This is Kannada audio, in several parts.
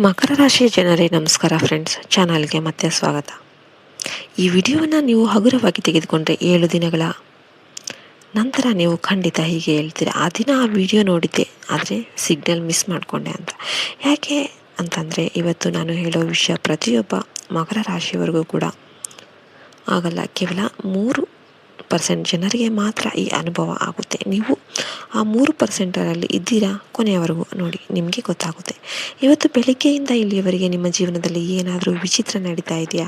ಮಕರ ರಾಶಿಯ ಜನರೇ ನಮಸ್ಕಾರ ಫ್ರೆಂಡ್ಸ್, ಚಾನಲ್ಗೆ ಮತ್ತೆ ಸ್ವಾಗತ. ಈ ವಿಡಿಯೋವನ್ನು ನೀವು ಹಗುರವಾಗಿ ತೆಗೆದುಕೊಂಡ್ರೆ 7 ದಿನಗಳ ನಂತರ ನೀವು ಖಂಡಿತ ಹೀಗೆ ಹೇಳ್ತೀರ, ಆ ದಿನ ಆ ವಿಡಿಯೋ ನೋಡಿದ್ದೆ ಆದರೆ ಸಿಗ್ನಲ್ ಮಿಸ್ ಮಾಡಿಕೊಂಡೆ ಅಂತ. ಯಾಕೆ ಅಂತಂದರೆ ಇವತ್ತು ನಾನು ಹೇಳೋ ವಿಷಯ ಪ್ರತಿಯೊಬ್ಬ ಮಕರ ರಾಶಿಯವರೆಗೂ ಕೂಡ ಆಗಲ್ಲ. ಕೇವಲ 3% ಜನರಿಗೆ ಮಾತ್ರ ಈ ಅನುಭವ ಆಗುತ್ತೆ. ನೀವು ಆ 3%ರಲ್ಲಿ ಇದ್ದೀರಾ, ಕೊನೆಯವರೆಗೂ ನೋಡಿ, ನಿಮಗೆ ಗೊತ್ತಾಗುತ್ತೆ. ಇವತ್ತು ಬೆಳಿಗ್ಗೆಯಿಂದ ಇಲ್ಲಿಯವರೆಗೆ ನಿಮ್ಮ ಜೀವನದಲ್ಲಿ ಏನಾದರೂ ವಿಚಿತ್ರ ನಡೀತಾ ಇದೆಯಾ?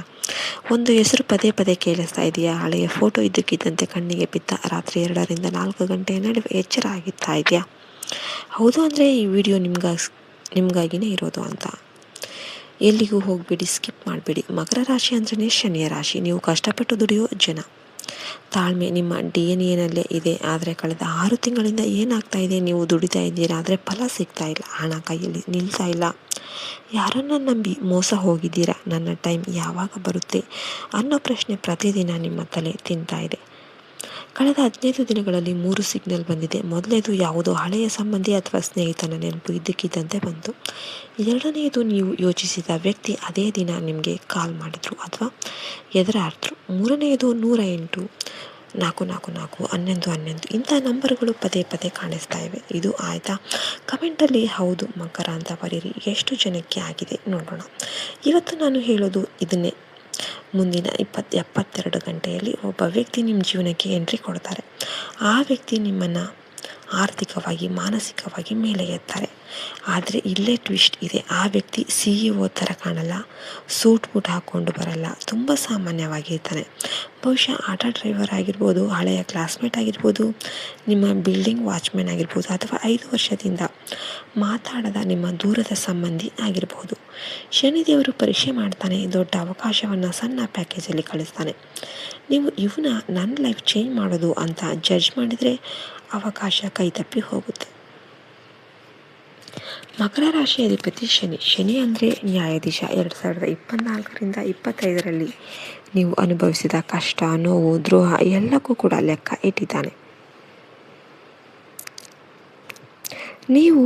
ಒಂದು ಹೆಸರು ಪದೇ ಪದೇ ಕೇಳಿಸ್ತಾ ಇದೆಯಾ? ಹಳೆಯ ಫೋಟೋ ಇದ್ದಕ್ಕಿದ್ದಂತೆ ಕಣ್ಣಿಗೆ ಬಿತ್ತ ರಾತ್ರಿ 2ರಿಂದ 4 ಗಂಟೆಯ ನಡುವೆ ಎಚ್ಚರ ಆಗಿತ್ತಾ ಇದೆಯಾ? ಹೌದು ಅಂದರೆ ಈ ವಿಡಿಯೋ ನಿಮಗಾಗಿನೇ ಇರೋದು ಅಂತ. ಎಲ್ಲಿಗೂ ಹೋಗಬೇಡಿ, ಸ್ಕಿಪ್ ಮಾಡಬೇಡಿ. ಮಕರ ರಾಶಿ ಅಂದ್ರೆ ಶನಿಯ ರಾಶಿ. ನೀವು ಕಷ್ಟಪಟ್ಟು ದುಡಿಯೋ ಜನ. ತಾಳ್ಮೆ ನಿಮ್ಮ DNA ಇದೆ. ಆದರೆ ಕಳೆದ 6 ತಿಂಗಳಿಂದ ಏನಾಗ್ತಾ ಇದೆ? ನೀವು ದುಡಿತಾ ಇದ್ದೀರಾ, ಆದರೆ ಫಲ ಸಿಗ್ತಾ ಇಲ್ಲ, ಹಣ ಕೈಯಲ್ಲಿ ನಿಲ್ತಾ ಇಲ್ಲ. ಯಾರನ್ನ ನಂಬಿ ಮೋಸ ಹೋಗಿದ್ದೀರಾ? ನನ್ನ ಟೈಮ್ ಯಾವಾಗ ಬರುತ್ತೆ ಅನ್ನೋ ಪ್ರಶ್ನೆ ಪ್ರತಿದಿನ ನಿಮ್ಮ ತಲೆ ತಿಂತಾ ಇದೆ. ಕಳೆದ 15 ದಿನಗಳಲ್ಲಿ 3 ಸಿಗ್ನಲ್ ಬಂದಿದೆ. ಮೊದಲನೇದು ಯಾವುದೋ ಹಳೆಯ ಸಂಬಂಧಿ ಅಥವಾ ಸ್ನೇಹಿತನ ನೆನಪು ಇದ್ದಕ್ಕಿದ್ದಂತೆ ಬಂತು. ಎರಡನೆಯದು ನೀವು ಯೋಚಿಸಿದ ವ್ಯಕ್ತಿ ಅದೇ ದಿನ ನಿಮಗೆ ಕಾಲ್ ಮಾಡಿದ್ರು ಅಥವಾ ಎದುರಾಡ್ರು. ಮೂರನೆಯದು 108, 444, 1111 ಇಂಥ ನಂಬರ್ಗಳು ಪದೇ ಪದೇ ಕಾಣಿಸ್ತಾ ಇವೆ. ಇದು ಆಯಿತಾ? ಕಮೆಂಟಲ್ಲಿ ಹೌದು ಮಕರ ಅಂತ ಬರೀರಿ. ಎಷ್ಟು ಜನಕ್ಕೆ ಆಗಿದೆ ನೋಡೋಣ. ಇವತ್ತು ನಾನು ಹೇಳೋದು ಇದನ್ನೇ. ಮುಂದಿನ 72 ಗಂಟೆಯಲ್ಲಿ ಒಬ್ಬ ವ್ಯಕ್ತಿ ನಿಮ್ಮ ಜೀವನಕ್ಕೆ ಎಂಟ್ರಿ ಕೊಡ್ತಾರೆ. ಆ ವ್ಯಕ್ತಿ ನಿಮ್ಮನ್ನು ಆರ್ಥಿಕವಾಗಿ, ಮಾನಸಿಕವಾಗಿ ಮೇಲೆ ಎತ್ತಾರೆ. ಆದರೆ ಇಲ್ಲೇ ಟ್ವಿಸ್ಟ್ ಇದೆ. ಆ ವ್ಯಕ್ತಿ CEO ಥರ ಕಾಣಲ್ಲ, ಸೂಟ್ ಬೂಟ್ ಹಾಕ್ಕೊಂಡು ಬರಲ್ಲ, ತುಂಬ ಸಾಮಾನ್ಯವಾಗಿರ್ತಾನೆ. ಬಹುಶಃ ಆಟೋ ಡ್ರೈವರ್ ಆಗಿರ್ಬೋದು, ಹಳೆಯ ಕ್ಲಾಸ್ಮೇಟ್ ಆಗಿರ್ಬೋದು, ನಿಮ್ಮ ಬಿಲ್ಡಿಂಗ್ ವಾಚ್ಮ್ಯಾನ್ ಆಗಿರ್ಬೋದು, ಅಥವಾ 5 ವರ್ಷದಿಂದ ಮಾತಾಡದ ನಿಮ್ಮ ದೂರದ ಸಂಬಂಧಿ ಆಗಿರ್ಬೋದು. ಶನಿದೇವರು ಪರೀಕ್ಷೆ ಮಾಡ್ತಾನೆ. ದೊಡ್ಡ ಅವಕಾಶವನ್ನು ಸಣ್ಣ ಪ್ಯಾಕೇಜಲ್ಲಿ ಕಳಿಸ್ತಾನೆ. ನೀವು ಇವನ್ನ ನನ್ನ ಲೈಫ್ ಚೇಂಜ್ ಮಾಡೋದು ಅಂತ ಜಡ್ಜ್ ಮಾಡಿದರೆ ಅವಕಾಶ ಕೈ ತಪ್ಪಿ ಹೋಗುತ್ತೆ. ಮಕರ ರಾಶಿಯ ಅಧಿಪತಿ ಶನಿ. ಶನಿ ಅಂದರೆ ನ್ಯಾಯಾಧೀಶ. 2024ರಿಂದ 25ರಲ್ಲಿ ನೀವು ಅನುಭವಿಸಿದ ಕಷ್ಟ, ನೋವು, ದ್ರೋಹ ಎಲ್ಲಕ್ಕೂ ಕೂಡ ಲೆಕ್ಕ ಇಟ್ಟಿದ್ದಾನೆ. ನೀವು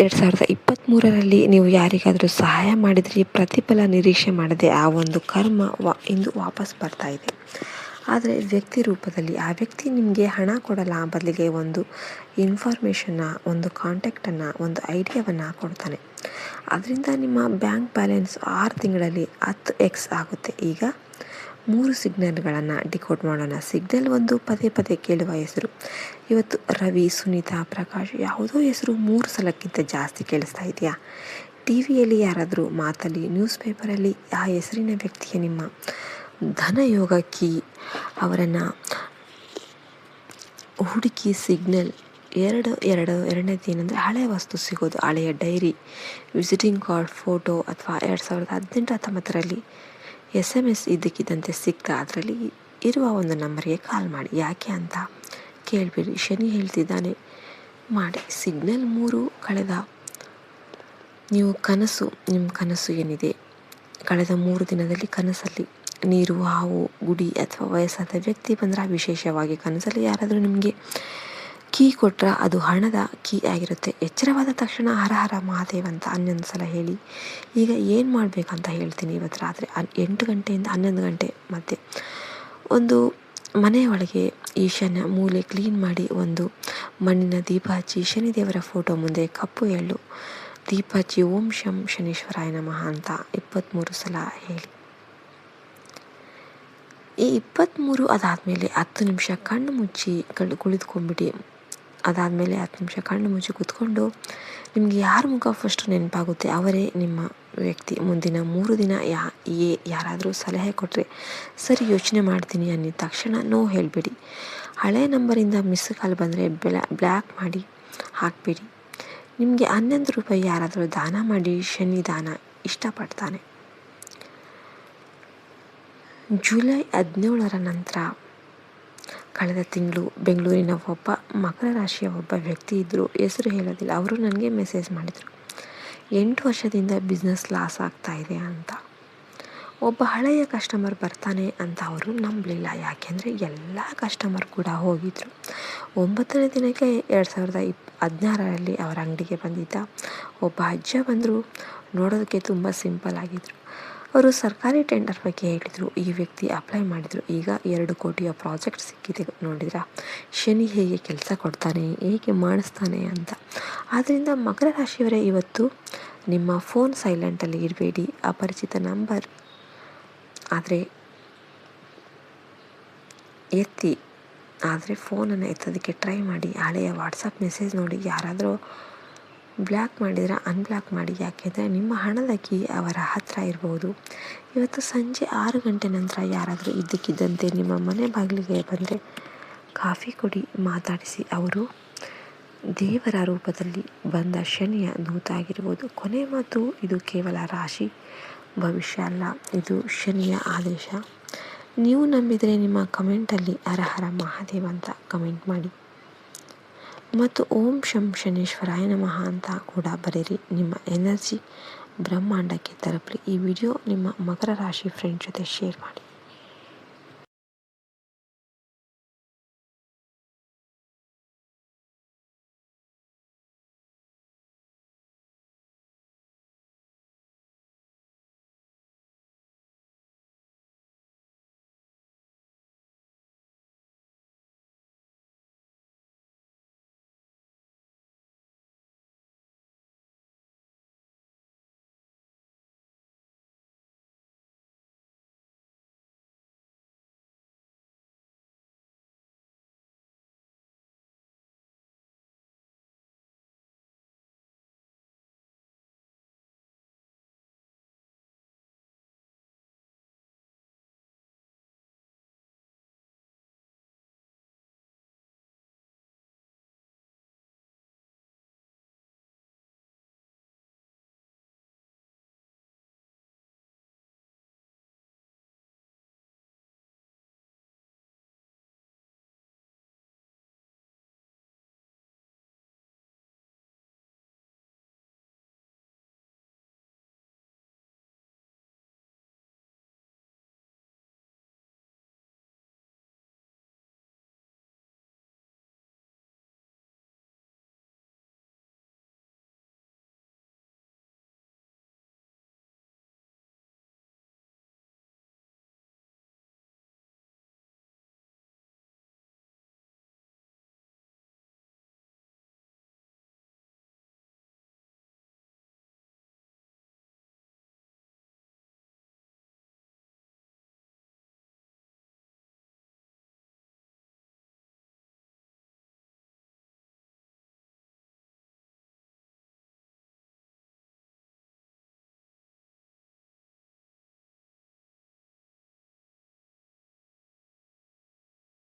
2023ರಲ್ಲಿ ನೀವು ಯಾರಿಗಾದರೂ ಸಹಾಯ ಮಾಡಿದ್ರಿ, ಪ್ರತಿಫಲ ನಿರೀಕ್ಷೆ ಮಾಡದೆ ಆ ಒಂದು ಕರ್ಮ ಇಂದು ವಾಪಸ್ ಬರ್ತಾ ಇದೆ. ಆದರೆ ವ್ಯಕ್ತಿ ರೂಪದಲ್ಲಿ ಆ ವ್ಯಕ್ತಿ ನಿಮಗೆ ಹಣ ಕೊಡಲ್ಲ, ಬದಲಿಗೆ ಒಂದು ಇನ್ಫಾರ್ಮೇಷನ್ನ, ಒಂದು ಕಾಂಟ್ಯಾಕ್ಟನ್ನು, ಒಂದು ಐಡಿಯಾವನ್ನು ಕೊಡ್ತಾನೆ. ಅದರಿಂದ ನಿಮ್ಮ ಬ್ಯಾಂಕ್ ಬ್ಯಾಲೆನ್ಸ್ 6 ತಿಂಗಳಲ್ಲಿ 10x ಆಗುತ್ತೆ. ಈಗ 3 ಸಿಗ್ನಲ್ಗಳನ್ನು ಡಿಕೋಡ್ ಮಾಡೋಣ. ಸಿಗ್ನಲ್ 1, ಪದೇ ಪದೇ ಕೇಳುವ ಹೆಸರು. ಇವತ್ತು ರವಿ, ಸುನೀತಾ, ಪ್ರಕಾಶ್ ಯಾವುದೋ ಹೆಸರು 3 ಸಲಕ್ಕಿಂತ ಜಾಸ್ತಿ ಕೇಳಿಸ್ತಾ ಇದೆಯಾ? ಟಿವಿಯಲ್ಲಿ ಯಾರಾದರೂ ಮಾತಲ್ಲಿ, ನ್ಯೂಸ್ ಪೇಪರಲ್ಲಿ ಆ ಹೆಸರಿನ ವ್ಯಕ್ತಿಯ ನಿಮ್ಮ ಧನಯೋಗ ಕೀ, ಅವರನ್ನು ಹುಡುಕಿ ಸಿಗ್ನಲ್. ಎರಡನೇದು ಏನಂದರೆ ಹಳೆಯ ವಸ್ತು ಸಿಗೋದು. ಹಳೆಯ ಡೈರಿ, ವಿಸಿಟಿಂಗ್ ಕಾರ್ಡ್, ಫೋಟೋ, ಅಥವಾ 2018-19ರಲ್ಲಿ SMS ಇದ್ದಕ್ಕಿದ್ದಂತೆ ಸಿಗ್ತಾ ಅದರಲ್ಲಿ ಇರುವ ಒಂದು ನಂಬರ್ಗೆ ಕಾಲ್ ಮಾಡಿ. ಯಾಕೆ ಅಂತ ಕೇಳಬೇಡಿ, ಶನಿ ಹೇಳ್ತಿದ್ದಾನೆ ಮಾಡಿ. ಸಿಗ್ನಲ್ 3 ಕಳೆದ ನೀವು ನಿಮ್ಮ ಕನಸು ಏನಿದೆ, ಕಳೆದ 3 ದಿನದಲ್ಲಿ ಕನಸಲ್ಲಿ ನೀರು, ಹಾವು, ಗುಡಿ ಅಥವಾ ವಯಸ್ಸಾದ ವ್ಯಕ್ತಿ ಬಂದರೆ, ವಿಶೇಷವಾಗಿ ಕನಸಲ್ಲಿ ಯಾರಾದರೂ ನಿಮಗೆ ಕೀ ಕೊಟ್ಟರೆ ಅದು ಹಣದ ಕೀ ಆಗಿರುತ್ತೆ. ಎಚ್ಚರವಾದ ತಕ್ಷಣ ಹರ ಹರ ಮಹಾದೇವ್ ಅಂತ 11 ಸಲ ಹೇಳಿ. ಈಗ ಏನು ಮಾಡಬೇಕಂತ ಹೇಳ್ತೀನಿ. ಇವತ್ತು ರಾತ್ರಿ 8 ಗಂಟೆಯಿಂದ 11 ಗಂಟೆ ಮಧ್ಯೆ ಒಂದು ಮನೆಯೊಳಗೆ ಈಶಾನ್ಯ ಮೂಲೆ ಕ್ಲೀನ್ ಮಾಡಿ ಒಂದು ಮಣ್ಣಿನ ದೀಪ ಹಚ್ಚಿ, ಶನಿದೇವರ ಫೋಟೋ ಮುಂದೆ ಕಪ್ಪು ಎಳ್ಳು ದೀಪ ಹಚ್ಚಿ ಓಂ ಶಂ ಶನೀಶ್ವರಾಯ ನಮಃ ಅಂತ 23 ಸಲ ಹೇಳಿ. ಈ 23 ಅದಾದಮೇಲೆ 10 ನಿಮಿಷ ಕಣ್ಣು ಮುಚ್ಚಿ ಕುಳಿತುಕೊಂಡ್ಬಿಡಿ. ಅದಾದಮೇಲೆ 10 ನಿಮಿಷ ಕಣ್ಣು ಮುಚ್ಚಿ ಕೂತ್ಕೊಂಡು ನಿಮಗೆ ಯಾರ ಮುಖ ಫಸ್ಟ್ ನೆನಪಾಗುತ್ತೆ ಅವರೇ ನಿಮ್ಮ ವ್ಯಕ್ತಿ. ಮುಂದಿನ 3 ದಿನ ಯಾರಾದರೂ ಸಲಹೆ ಕೊಟ್ಟರೆ ಸರಿ ಯೋಚನೆ ಮಾಡ್ತೀನಿ ಅನ್ನಿ ತಕ್ಷಣ ನೋ ಹೇಳಬೇಡಿ. ಹಳೆಯ ನಂಬರಿಂದ ಮಿಸ್ ಕಾಲ್ ಬಂದರೆ ಬ್ಲ್ಯಾಕ್ ಮಾಡಿ ಹಾಕಬೇಡಿ. ನಿಮಗೆ 11 ರೂಪಾಯಿ ಯಾರಾದರೂ ದಾನ ಮಾಡಿ. ಶನಿ ದಾನ ಇಷ್ಟಪಡ್ತಾನೆ. ಜುಲೈ 17ರ ನಂತರ ಕಳೆದ ತಿಂಗಳು ಬೆಂಗಳೂರಿನ ಒಬ್ಬ ಮಕರ ರಾಶಿಯ ಒಬ್ಬ ವ್ಯಕ್ತಿ ಇದ್ದರು, ಹೆಸರು ಹೇಳೋದಿಲ್ಲ. ಅವರು ನನಗೆ ಮೆಸೇಜ್ ಮಾಡಿದರು, 8 ವರ್ಷದಿಂದ ಬಿಸ್ನೆಸ್ ಲಾಸ್ ಆಗ್ತಾ ಇದೆ ಅಂತ. ಒಬ್ಬ ಹಳೆಯ ಕಸ್ಟಮರ್ ಬರ್ತಾನೆ ಅಂತ ಅವರು ನಂಬಲಿಲ್ಲ. ಯಾಕೆಂದರೆ ಎಲ್ಲ ಕಸ್ಟಮರ್ ಕೂಡ ಹೋಗಿದ್ದರು. 9ನೇ ದಿನಕ್ಕೆ 2016ರಲ್ಲಿ ಅವರ ಅಂಗಡಿಗೆ ಬಂದಿದ್ದ ಒಬ್ಬ ಅಜ್ಜ ಬಂದರು. ನೋಡೋದಕ್ಕೆ ತುಂಬ ಸಿಂಪಲ್ ಆಗಿದ್ದರು. ಅವರು ಸರ್ಕಾರಿ ಟೆಂಡರ್ ಬಗ್ಗೆ ಹೇಳಿದರು. ಈ ವ್ಯಕ್ತಿ ಅಪ್ಲೈ ಮಾಡಿದರು. ಈಗ 2 ಕೋಟಿಯ ಪ್ರಾಜೆಕ್ಟ್ ಸಿಕ್ಕಿದೆ. ನೋಡಿದ್ರಾ ಶನಿ ಹೇಗೆ ಕೆಲಸ ಕೊಡ್ತಾನೆ, ಹೇಗೆ ಮಾಡಿಸ್ತಾನೆ ಅಂತ. ಆದ್ದರಿಂದ ಮಕರ ರಾಶಿಯವರೇ, ಇವತ್ತು ನಿಮ್ಮ ಫೋನ್ ಸೈಲೆಂಟಲ್ಲಿ ಇಡಬೇಡಿ. ಅಪರಿಚಿತ ನಂಬರ್ ಆದರೆ ಎತ್ತಿ, ಆದರೆ ಫೋನನ್ನು ಎತ್ತೋದಕ್ಕೆ ಟ್ರೈ ಮಾಡಿ. ಹಳೆಯ ವಾಟ್ಸಪ್ ಮೆಸೇಜ್ ನೋಡಿ. ಯಾರಾದರೂ ಬ್ಲಾಕ್ ಮಾಡಿದರೆ ಅನ್ಬ್ಲಾಕ್ ಮಾಡಿ. ಯಾಕೆಂದರೆ ನಿಮ್ಮ ಹಣದ ಕೀ ಅವರ ಹತ್ರ ಇರಬಹುದು. ಇವತ್ತು ಸಂಜೆ 6 ಗಂಟೆ ನಂತರ ಯಾರಾದರೂ ಇದ್ದಕ್ಕಿದ್ದಂತೆ ನಿಮ್ಮ ಮನೆ ಬಾಗಿಲಿಗೆ ಬಂದರೆ ಕಾಫಿ ಕೊಡಿ, ಮಾತಾಡಿಸಿ. ಅವರು ದೇವರ ರೂಪದಲ್ಲಿ ಬಂದ ಶನಿಯ ದೂತ ಆಗಿರ್ಬೋದು. ಕೊನೆ ಮಾತು, ಇದು ಕೇವಲ ರಾಶಿ ಭವಿಷ್ಯ ಅಲ್ಲ, ಇದು ಶನಿಯ ಆದೇಶ. ನೀವು ನಂಬಿದರೆ ನಿಮ್ಮ ಕಮೆಂಟಲ್ಲಿ ಹರ ಹರ ಮಹಾದೇವ ಅಂತ ಕಮೆಂಟ್ ಮಾಡಿ ಮತ್ತು ಓಂ ಶಂ ಶನೇಶ್ವರಾಯ ನಮಃ ಅಂತ ಕೂಡ ಬರೀರಿ. ನಿಮ್ಮ ಎನರ್ಜಿ ಬ್ರಹ್ಮಾಂಡಕ್ಕೆ ತಲುಪಲಿ. ಈ ವಿಡಿಯೋ ನಿಮ್ಮ ಮಕರ ರಾಶಿ ಫ್ರೆಂಡ್ ಜೊತೆ ಶೇರ್ ಮಾಡಿ.